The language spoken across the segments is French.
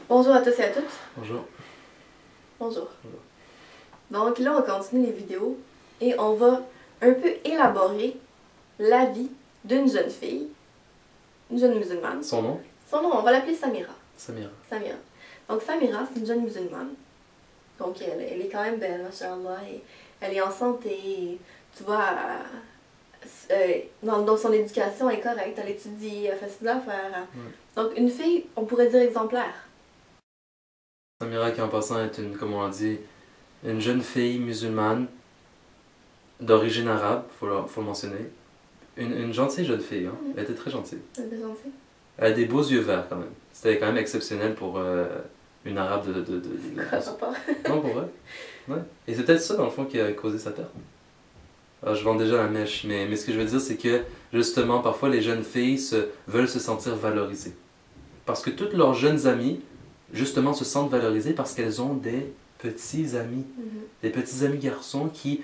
Bonjour à tous et à toutes. Bonjour. Bonjour. Donc là, on continue les vidéos et on va un peu élaborer la vie d'une jeune fille, une jeune musulmane. Son nom? Son nom, on va l'appeler Samira. Samira. Samira. Donc Samira, c'est une jeune musulmane. Donc elle est quand même belle, machallah, et elle est en santé. Et, tu vois, dans son éducation, elle est correcte, elle étudie, elle fait ses affaires. Ouais. Donc une fille, on pourrait dire exemplaire. Samira, qui en passant est une, comme on l'a dit, une jeune fille musulmane d'origine arabe, faut le mentionner. Une gentille jeune fille, hein? Elle était très gentille. Elle est gentille. Elle a des beaux yeux verts quand même. C'était quand même exceptionnel pour une arabe de... Non, pour vrai. Ouais. Et c'est peut-être ça dans le fond qui a causé sa perte. Alors, je vends déjà la mèche, mais ce que je veux dire c'est que justement parfois les jeunes filles veulent se sentir valorisées. Parce que toutes leurs jeunes amies justement se sentent valorisées parce qu'elles ont des petits amis. Des petits amis garçons qui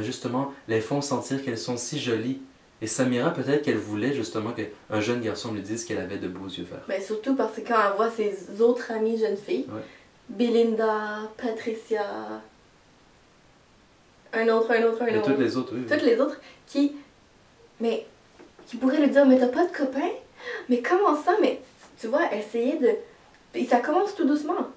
justement les font sentir qu'elles sont si jolies. Et Samira, peut-être qu'elle voulait justement qu'un jeune garçon lui dise qu'elle avait de beaux yeux verts. Mais surtout parce que quand elle voit ses autres amies jeunes filles, Ouais. Belinda, Patricia, un autre. Et toutes les autres, oui. Toutes les autres qui pourraient lui dire, mais t'as pas de copain? Mais comment ça? Mais tu vois, essayer de... Et ça commence tout doucement.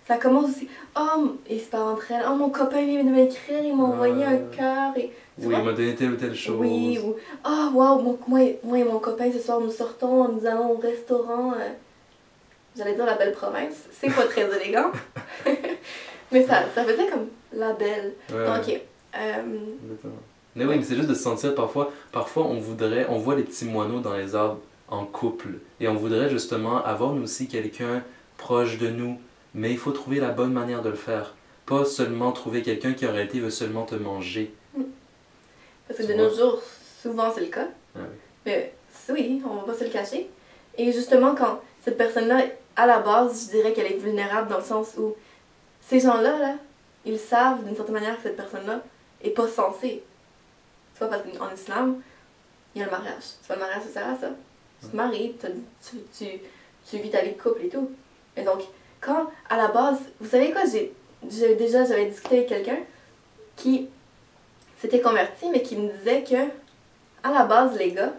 Ça commence aussi, oh, et c'est pas entre elles, oh mon copain vient de m'écrire, il m'a envoyé un cœur, et... Oui, il m'a donné telle ou telle chose. Oui, ou ah, wow, moi et mon copain ce soir nous sortons, nous allons au restaurant. J'allais dire la belle province, c'est pas très élégant. Mais ça faisait comme la belle. Ouais, Donc, ok. Mais oui, mais c'est juste de se sentir parfois on voit les petits moineaux dans les arbres en couple. Et on voudrait justement avoir nous aussi quelqu'un proche de nous. Mais il faut trouver la bonne manière de le faire. Pas seulement trouver quelqu'un qui en réalité veut seulement te manger. Parce que de nos jours, souvent c'est le cas. Ah oui. Mais oui, on va pas se le cacher. Et justement, quand cette personne-là, à la base, je dirais qu'elle est vulnérable dans le sens où ces gens-là, là, ils savent d'une certaine manière que cette personne-là est pas censée. Tu vois, parce qu'en islam, il y a le mariage. Tu vois, le mariage, ça sert à ça. Tu te maries, tu vis ta vie de couple et tout. Et donc, quand, à la base, vous savez quoi, j'avais discuté avec quelqu'un qui s'était converti, mais qui me disait que, à la base, les gars,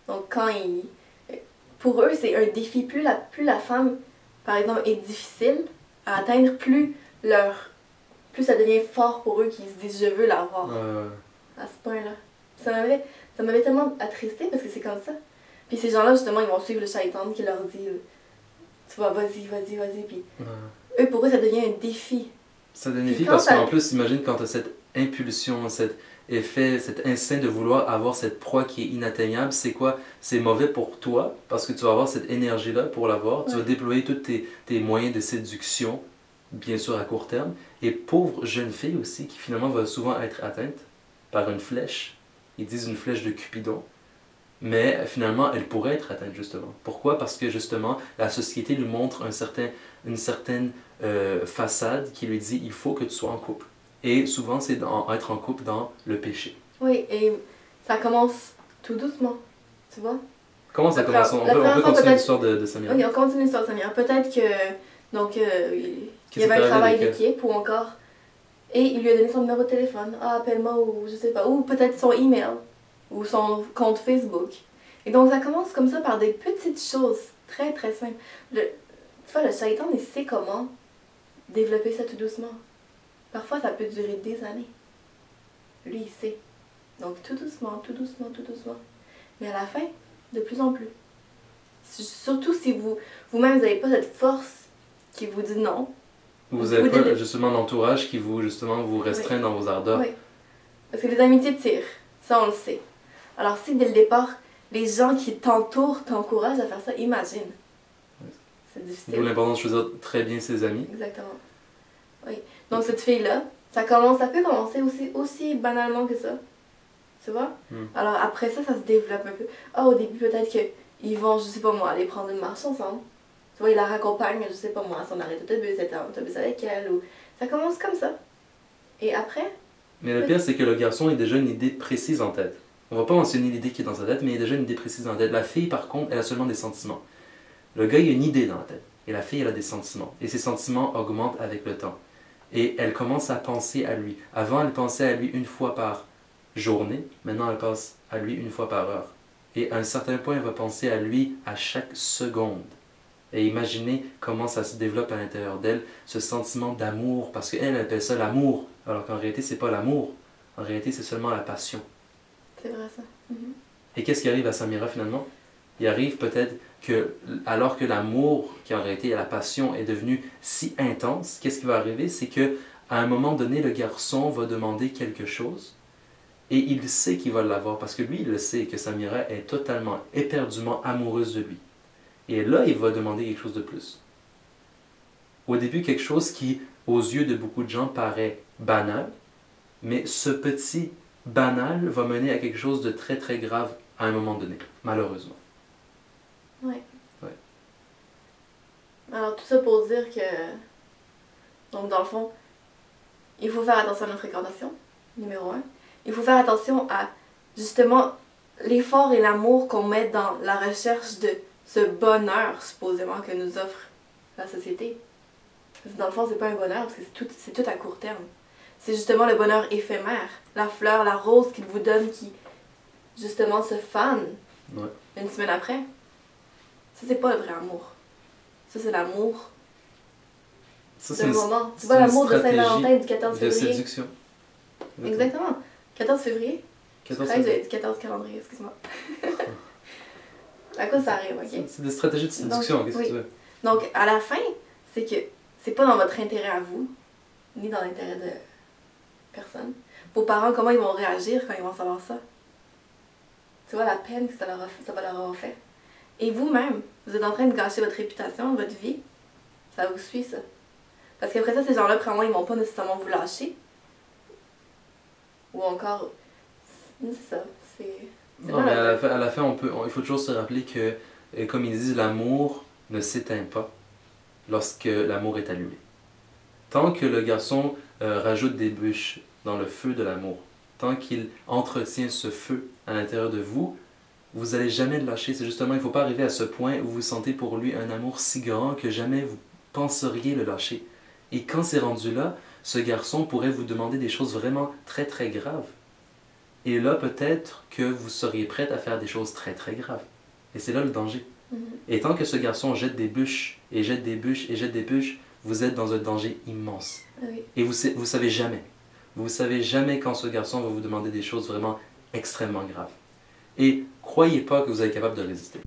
donc quand pour eux, c'est un défi. Plus la femme, par exemple, est difficile à atteindre, plus ça devient fort pour eux qu'ils se disent « je veux l'avoir ». À ce point-là. Ça m'avait tellement attristée parce que c'est comme ça. Puis ces gens-là, justement, ils vont suivre le shaitan qui leur dit tu vois, vas-y. Puis eux, pour eux, ça devient un défi. Ça devient un défi parce qu'en plus, imagine quand tu as cette impulsion, cet effet, cet instinct de vouloir avoir cette proie qui est inatteignable, c'est quoi? C'est mauvais pour toi parce que tu vas avoir cette énergie-là pour l'avoir. Tu vas déployer tous tes moyens de séduction, bien sûr à court terme. Et pauvre jeune fille aussi, qui finalement va souvent être atteinte par une flèche. Ils disent une flèche de Cupidon. Mais finalement, elle pourrait être atteinte justement. Pourquoi? Parce que justement, la société lui montre une certaine façade qui lui dit il faut que tu sois en couple. Et souvent, c'est être en couple dans le péché. Oui, et ça commence tout doucement, tu vois? Comment ça commence? On peut continuer l'histoire de Samira. Oui, on continue l'histoire de Samira. Peut-être que, donc, il y avait un travail d'équipe ou encore... Et il lui a donné son numéro de téléphone. Ah, appelle-moi ou je sais pas. Ou peut-être son email. Ou son compte Facebook. Et donc ça commence comme ça par des petites choses très très simples. Tu vois, le shaitan, il sait comment développer ça tout doucement. Parfois ça peut durer des années. Lui, il sait. Donc tout doucement. Mais à la fin, de plus en plus. Surtout si vous-même vous n'avez pas cette force qui vous dit non. Vous n'avez pas justement l'entourage qui vous restreint dans vos ardeurs. Oui. Parce que les amitiés tirent. Ça, on le sait. Alors si dès le départ, les gens qui t'entourent t'encouragent à faire ça, imagine. C'est difficile. D'où l'importance de choisir très bien ses amis. Exactement. Oui. Donc cette fille-là, ça peut commencer aussi banalement que ça. Tu vois? Alors après ça se développe un peu. Ah, au début, peut-être qu'ils vont, je sais pas moi, aller prendre une marche ensemble. Tu vois, il la raccompagne, je sais pas moi, à son arrêt d'autobus, elle est en autobus avec elle. Ou... Ça commence comme ça. Et après... Mais le pire, c'est que le garçon a déjà une idée précise en tête. On va pas mentionner l'idée qui est dans sa tête, mais il y a déjà une idée précise dans la tête. La fille, par contre, elle a seulement des sentiments. Le gars, il a une idée dans la tête. Et la fille, elle a des sentiments. Et ses sentiments augmentent avec le temps. Et elle commence à penser à lui. Avant, elle pensait à lui une fois par journée. Maintenant, elle pense à lui une fois par heure. Et à un certain point, elle va penser à lui à chaque seconde. Et imaginez comment ça se développe à l'intérieur d'elle, ce sentiment d'amour, parce qu'elle appelle ça l'amour, alors qu'en réalité, c'est pas l'amour. En réalité, c'est seulement la passion. C'est vrai ça. Et qu'est-ce qui arrive à Samira finalement? Il arrive peut-être que, alors que l'amour, qui en réalité est la passion, est devenu si intense, qu'est-ce qui va arriver? C'est que à un moment donné, le garçon va demander quelque chose, et il sait qu'il va l'avoir, parce que lui, il le sait, que Samira est totalement, éperdument amoureuse de lui. Et là, il va demander quelque chose de plus. Au début, quelque chose qui, aux yeux de beaucoup de gens, paraît banal, mais ce petit banal va mener à quelque chose de très très grave à un moment donné, malheureusement. Oui. Ouais. Alors, tout ça pour dire que, donc dans le fond, il faut faire attention à notre fréquentation, numéro 1. Il faut faire attention à, justement, l'effort et l'amour qu'on met dans la recherche de ce bonheur, supposément, que nous offre la société. Parce que dans le fond, c'est pas un bonheur, parce que c'est tout à court terme. C'est justement le bonheur éphémère. La fleur, la rose qu'il vous donne qui, justement, se fane une semaine après. Ça, c'est pas le vrai amour. Ça, c'est l'amour d'un moment. C'est pas l'amour de Saint-Valentin du 14 février. De séduction. Exactement. 14 février. 14 février. J'avais dit 14 calendrier, excuse-moi. À quoi ça arrive, ok? C'est des stratégies de séduction, qu'est-ce que tu veux? Donc, à la fin, c'est que c'est pas dans votre intérêt à vous, ni dans l'intérêt de personne. Vos parents, comment ils vont réagir quand ils vont savoir ça? Tu vois la peine que ça va leur avoir fait. Et vous-même, vous êtes en train de gâcher votre réputation, votre vie. Ça vous suit, ça. Parce qu'après ça, ces gens-là, probablement, ils vont pas nécessairement vous lâcher. Ou encore... C'est ça, non, mais à la fin, il faut toujours se rappeler que, comme ils disent, l'amour ne s'éteint pas lorsque l'amour est allumé. Tant que le garçon rajoute des bûches dans le feu de l'amour, tant qu'il entretient ce feu à l'intérieur de vous, vous n'allez jamais le lâcher. C'est justement, il ne faut pas arriver à ce point où vous sentez pour lui un amour si grand que jamais vous penseriez le lâcher. Et quand c'est rendu là, ce garçon pourrait vous demander des choses vraiment très très graves. Et là, peut-être que vous seriez prête à faire des choses très très graves. Et c'est là le danger. Et tant que ce garçon jette des bûches, et jette des bûches, et jette des bûches, vous êtes dans un danger immense. Oui. Et vous savez jamais. Vous savez jamais quand ce garçon va vous demander des choses vraiment extrêmement graves. Et croyez pas que vous êtes capable de résister.